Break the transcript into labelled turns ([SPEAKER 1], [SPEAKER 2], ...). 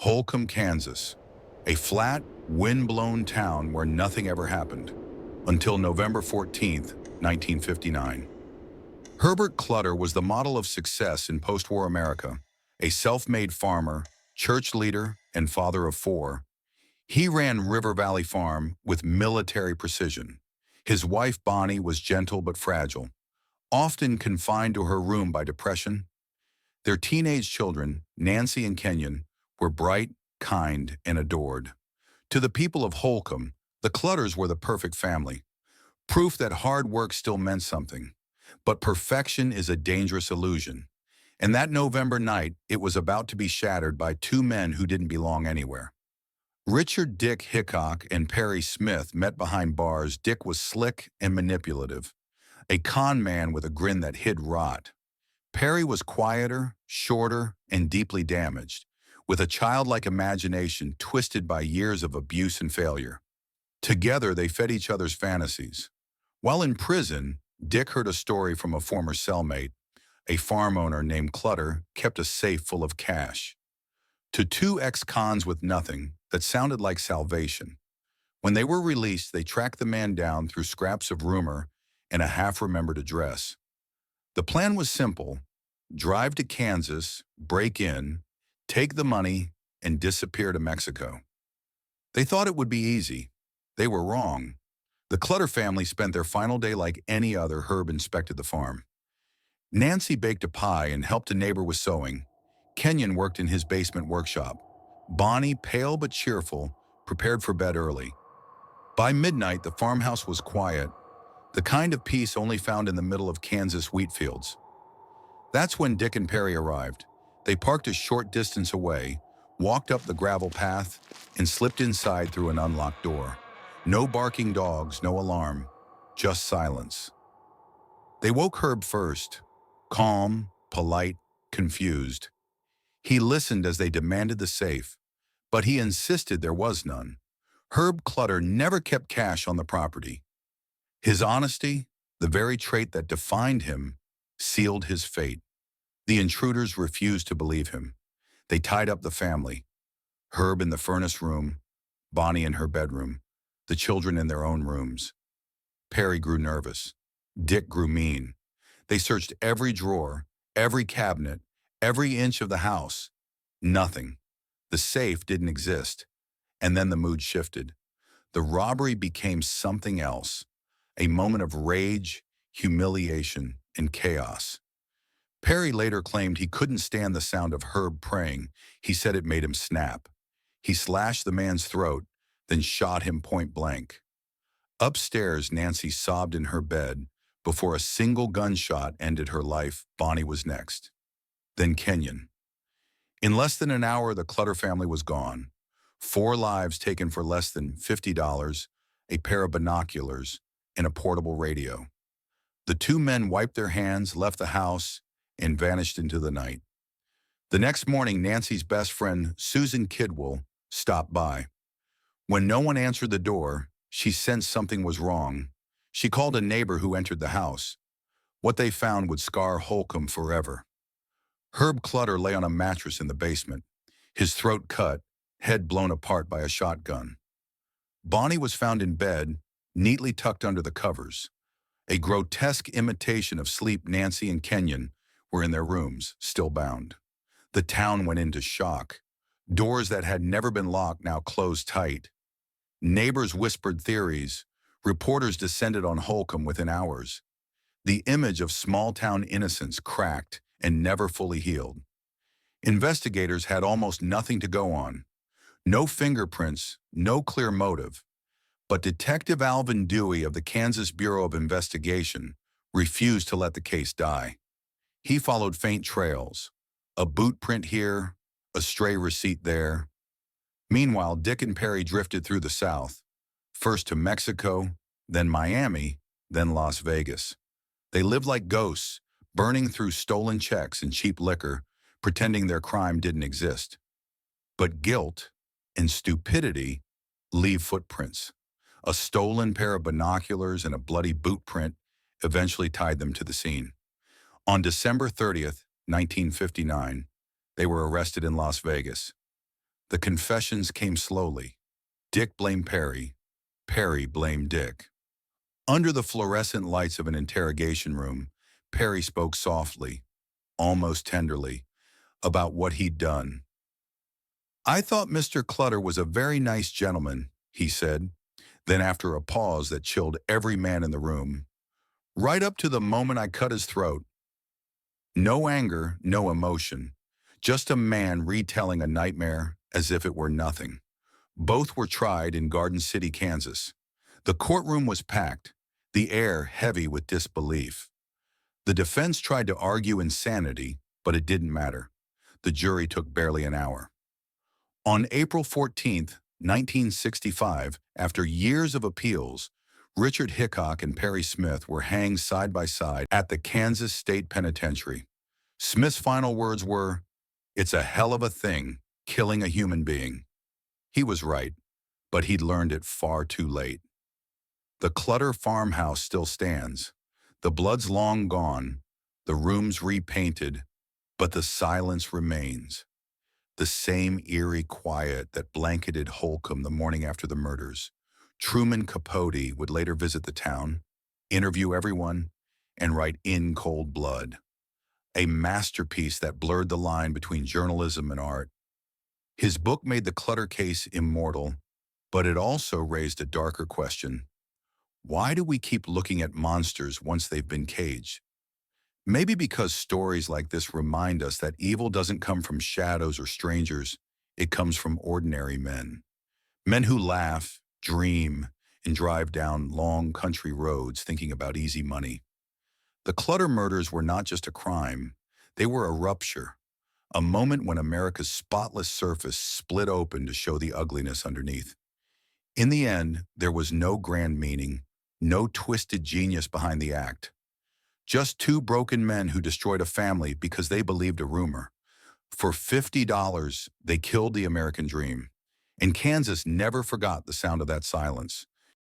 [SPEAKER 1] Holcomb, Kansas, a flat, wind-blown town where nothing ever happened, until November 14th, 1959. Herbert Clutter was the model of success in post-war America, a self-made farmer, church leader, and father of four. He ran River Valley Farm with military precision. His wife Bonnie was gentle but fragile, often confined to her room by depression. Their teenage children, Nancy and Kenyon, were bright, kind, and adored. To the people of Holcomb, the Clutters were the perfect family, proof that hard work still meant something. But perfection is a dangerous illusion. And that November night, it was about to be shattered by two men who didn't belong anywhere. Richard Dick Hickock and Perry Smith met behind bars. Dick was slick and manipulative, a con man with a grin that hid rot. Perry was quieter, shorter, and deeply damaged, with a childlike imagination twisted by years of abuse and failure. Together, they fed each other's fantasies. While in prison, Dick heard a story from a former cellmate. A farm owner named Clutter kept a safe full of cash. To two ex-cons with nothing, that sounded like salvation. When they were released, they tracked the man down through scraps of rumor and a half-remembered address. The plan was simple: drive to Kansas, break in, take the money, and disappear to Mexico. They thought it would be easy. They were wrong. The Clutter family spent their final day like any other. Herb inspected the farm. Nancy baked a pie and helped a neighbor with sewing. Kenyon worked in his basement workshop. Bonnie, pale but cheerful, prepared for bed early. By midnight, the farmhouse was quiet, the kind of peace only found in the middle of Kansas wheat fields. That's when Dick and Perry arrived. They parked a short distance away, walked up the gravel path, and slipped inside through an unlocked door. No barking dogs, no alarm, just silence. They woke Herb first, calm, polite, confused. He listened as they demanded the safe, but he insisted there was none. Herb Clutter never kept cash on the property. His honesty, the very trait that defined him, sealed his fate. The intruders refused to believe him. They tied up the family. Herb in the furnace room, Bonnie in her bedroom, the children in their own rooms. Perry grew nervous. Dick grew mean. They searched every drawer, every cabinet, every inch of the house. Nothing. The safe didn't exist. And then the mood shifted. The robbery became something else, a moment of rage, humiliation, and chaos. Perry later claimed he couldn't stand the sound of Herb praying. He said it made him snap. He slashed the man's throat, then shot him point blank. Upstairs, Nancy sobbed in her bed. Before a single gunshot ended her life, Bonnie was next. Then Kenyon. In less than an hour, the Clutter family was gone. 4 lives taken for less than $50, a pair of binoculars, and a portable radio. The two men wiped their hands, left the house, and vanished into the night. The next morning, Nancy's best friend, Susan Kidwell, stopped by. When no one answered the door, she sensed something was wrong. She called a neighbor who entered the house. What they found would scar Holcomb forever. Herb Clutter lay on a mattress in the basement, his throat cut, head blown apart by a shotgun. Bonnie was found in bed, neatly tucked under the covers. A grotesque imitation of sleep. Nancy and Kenyon were in their rooms, still bound. The town went into shock. Doors that had never been locked now closed tight. Neighbors whispered theories. Reporters descended on Holcomb within hours. The image of small-town innocence cracked and never fully healed. Investigators had almost nothing to go on. No fingerprints, no clear motive. But Detective Alvin Dewey of the Kansas Bureau of Investigation refused to let the case die. He followed faint trails, a boot print here, a stray receipt there. Meanwhile, Dick and Perry drifted through the South, first to Mexico, then Miami, then Las Vegas. They lived like ghosts, burning through stolen checks and cheap liquor, pretending their crime didn't exist. But guilt and stupidity leave footprints. A stolen pair of binoculars and a bloody boot print eventually tied them to the scene. On December 30th, 1959, they were arrested in Las Vegas. The confessions came slowly. Dick blamed Perry. Perry blamed Dick. Under the fluorescent lights of an interrogation room, Perry spoke softly, almost tenderly, about what he'd done. "I thought Mr. Clutter was a very nice gentleman," he said. Then after a pause that chilled every man in the room, "right up to the moment I cut his throat." No anger, no emotion. Just a man retelling a nightmare as if it were nothing. Both were tried in Garden City, Kansas. The courtroom was packed, the air heavy with disbelief. The defense tried to argue insanity, but it didn't matter. The jury took barely an hour. On April 14th, 1965, after years of appeals, Richard Hickock and Perry Smith were hanged side by side at the Kansas State Penitentiary. Smith's final words were, "It's a hell of a thing, killing a human being." He was right, but he'd learned it far too late. The Clutter farmhouse still stands. The blood's long gone, the rooms repainted, but the silence remains. The same eerie quiet that blanketed Holcomb the morning after the murders. Truman Capote would later visit the town, interview everyone, and write In Cold Blood, a masterpiece that blurred the line between journalism and art. His book made the Clutter case immortal, but it also raised a darker question. Why do we keep looking at monsters once they've been caged? Maybe because stories like this remind us that evil doesn't come from shadows or strangers, it comes from ordinary men. Men who laugh, dream, and drive down long country roads thinking about easy money. The Clutter murders were not just a crime, they were a rupture, a moment when America's spotless surface split open to show the ugliness underneath. In the end, there was no grand meaning, no twisted genius behind the act. Just two broken men who destroyed a family because they believed a rumor. For $50, they killed the American dream. And Kansas never forgot the sound of that silence.